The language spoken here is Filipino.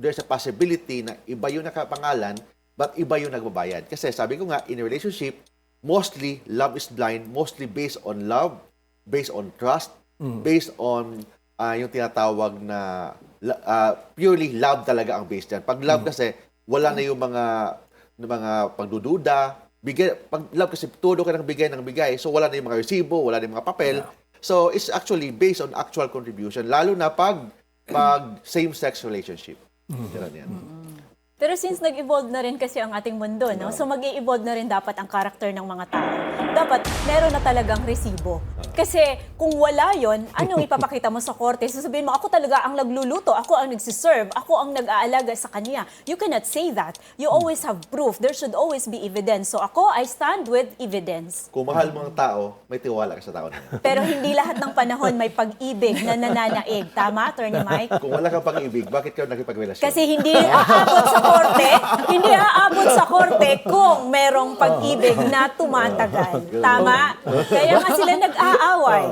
there's a possibility na iba yung nakapangalan, but iba yung nagbabayad. Kasi sabi ko nga, in a relationship, mostly love is blind, mostly based on love, based on trust, based on yung tinatawag na purely love talaga ang base dyan. Pag love kasi, wala na yung mga pagdududa. Pag love kasi, todo ka ng bigay, so wala na yung mga resibo, wala na yung mga papel. So it's actually based on actual contribution, lalo na pag same-sex relationship. Ganun yan. Pero since nag-evolve na rin kasi ang ating mundo, no? So mag-i-evolve na rin dapat ang karakter ng mga tao. Dapat meron na talagang resibo. Kasi kung wala yon, anong ipapakita mo sa korte? Sasabihin mo, ako talaga ang nagluluto, ako ang nagsiserve, ako ang nag-aalaga sa kanya. You cannot say that. You always have proof. There should always be evidence. So ako, I stand with evidence. Kung mahal mo ang tao, may tiwala ka sa tao na yan. Pero hindi lahat ng panahon may pag-ibig na nananaig. Tama, Attorney Mike? Kung wala kang pag-ibig, bakit ka nakipagrelasyon? Kasi hindi aabot sa korte, hindi aabot sa korte kung merong pag-ibig na tumatagal. Tama? Kaya nga sila nag-aaway.